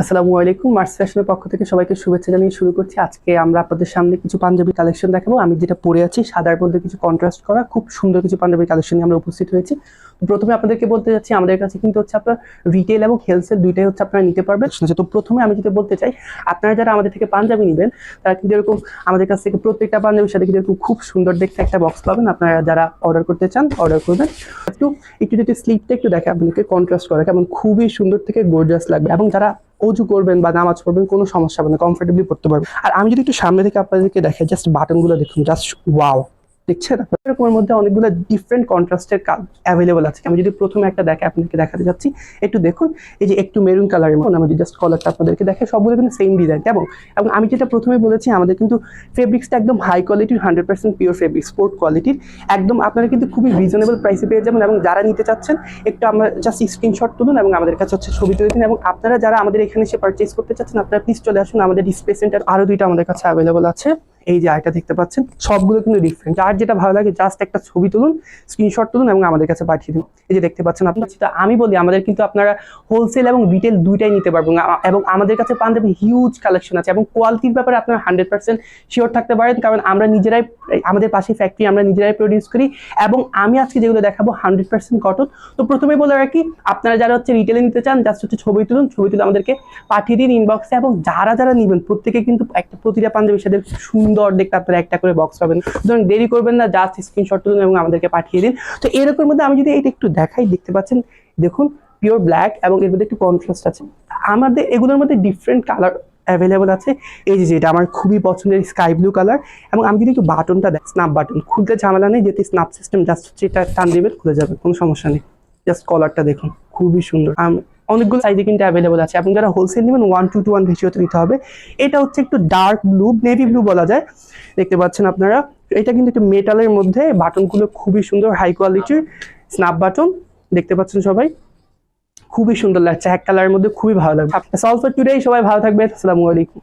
আসসালামু আলাইকুম। মার্স ফ্যাশনের পক্ষ থেকে সবাইকে শুভেচ্ছা জানিয়ে শুরু করছি। আজকে আমরা আপনাদের সামনে কিছু পাঞ্জাবি কালেকশন দেখাবো। আমি যেটা পরে আছি সাদার মধ্যে কিছু কন্ট্রাস্ট করা খুব সুন্দর কিছু পাঞ্জাবি কালেকশন নিয়ে আমরা উপস্থিত হয়েছি। তো প্রথমে আপনাদেরকে বলতে যাচ্ছি, আমাদের কাছে কিন্তু হচ্ছে আপনার রিটেল এবং হোলসেল দুইটাই হচ্ছে আপনারা নিতে পারবেন। তো প্রথমে আমি যেটা বলতে চাই, আপনারা যারা আমাদের থেকে পাঞ্জাবি নেবেন তারা কিন্তু এরকম আমাদের কাছ থেকে প্রত্যেকটা পাঞ্জাবির সাথে কিন্তু এরকম খুব সুন্দর দেখতে একটা বক্স পাবেন। আপনারা যারা অর্ডার করতে চান অর্ডার করবেন। একটু যদি স্লিপটা একটু দেখে আপনাদেরকে কন্ট্রাস্ট করা কেমন খুবই সুন্দর থেকে গর্জিয়াস লাগবে, এবং যারা অজু করবেন বা নামাজ পড়বেন কোনো সমস্যা হবে না, কমফোর্টেবলি পড়তে পারবেন। আর আমি যদি একটু সামনে থেকে আপনাদেরকে দেখে জাস্ট বাটনগুলো দেখুন, জাস্ট ওয়াও, দেখছেন? এরকমের মধ্যে অনেকগুলো ডিফারেন্ট কন্ট্রাস্টের অ্যাভেলেবল আছে। আমি যদি প্রথমে একটা দেখে আপনাদেরকে দেখাতে যাচ্ছি, একটু দেখুন। এই যে একটু মেরুন কালারের মধ্যে আমি জাস্ট কলারটা আপনাদেরকে দেখে, সবগুলো কিন্তু সেম ডিজাইন। এবং আমি যেটা প্রথমে বলেছি, আমাদের কিন্তু ফেব্রিক্সটা একদম হাই কোয়ালিটির, 100% পিওর ফেব্রিক, স্পোর্ট কোয়ালিটির। একদম আপনারা কিন্তু খুবই রিজনেবল প্রাইসে পেয়ে যাবেন। এবং যারা নিতে চাচ্ছেন একটু আমরা জাস্ট স্ক্রিনশট তুলুন এবং আমাদের কাছে হচ্ছে ছবি তুলে দিন। এবং আপনারা যারা আমাদের এখানে এসে পারচেস করতে চাচ্ছেন, আপনারা প্লিজ চলে আসুন। আমাদের ডিসপ্লে সেন্টার আরো দুইটা আমাদের কাছে অ্যাভেলেবল আছে। এই যে আইটা দেখতে পাচ্ছেন, সবগুলো কিন্তু ডিফারেন্ট। যার যেটা ভালো লাগে জাস্ট একটা ছবি তুলুন, স্ক্রিনশট তুলুন এবং আমাদের কাছে পাঠিয়ে দিন। এই যে দেখতে পাচ্ছেন আপনার। আমি বলি, আমাদের কিন্তু আপনারা হোলসেল এবং রিটেল দুইটাই নিতে পারবেন। এবং আমাদের কাছে পাঞ্জাবি হিউজ কালেকশন আছে, এবং কোয়ালিটির ব্যাপারে আপনারা 100% শিওর থাকতে পারেন, কারণ আমরা নিজেরাই, আমাদের পাশে ফ্যাক্টরি, আমরা নিজেরাই প্রডিউস করি। এবং আমি আজকে যেগুলো দেখাবো 100% কটন। তো প্রথমে বলে রাখি, আপনারা যারা হচ্ছে রিটেলে নিতে চান জাস্ট হচ্ছে ছবি তুলুন, ছবি তুলে আমাদেরকে পাঠিয়ে দিন ইনবক্সে। এবং যারা যারা নেবেন প্রত্যেকে কিন্তু প্রতিটা পাঞ্জাবির সাথে সুন্দর দেখতে আপনারা একটা করে বক্স পাবেন। সুতরাং দেরি করবেন না, জাস্ট স্ক্রিনশট তুলুন এবং আমাদেরকে পাঠিয়ে দিন। তো এরকম মধ্যে আমি যদি এটা একটু দেখাই, দেখতে পাচ্ছেন, দেখুন পিওর ব্ল্যাক এবং এর মধ্যে একটু কন্ট্রাস্ট আছে। আমাদের এগুলোর মধ্যে ডিফারেন্ট কালার অ্যাভেলেবল আছে। এই যে যেটা আমার খুবই পছন্দের স্কাই ব্লু কালার। এবং আমি যদি একটু বাটনটা দেখ, স্ন্যাপ বাটন, খুলতে ঝামেলা নেই, যেহেতু স্ন্যাপ সিস্টেম, জাস্ট হচ্ছে এটা টান দিবেন খুলে যাবে, কোনো সমস্যা নেই। জাস্ট কলারটা দেখুন, খুবই সুন্দর। অনেকগুলো সাইজে কিন্তু অ্যাভেলেবল আছে। এবং যারা হোলসেল নেবেন 1:1 রেশিওতে নিতে হবে। এটা হচ্ছে একটু ডার্ক ব্লু, নেভি ব্লু বলা যায়। দেখতে পাচ্ছেন আপনারা, এটা কিন্তু একটু মেটালের মধ্যে, বাটনগুলো খুবই সুন্দর, হাই কোয়ালিটির স্ন্যাপ বাটন। দেখতে পাচ্ছেন সবাই, খুবই সুন্দর লাগছে, এক কালারের মধ্যে খুবই ভালো লাগবে। সলভ ফর টুডে, সবাই ভালো থাকবেন। আসসালামু আলাইকুম।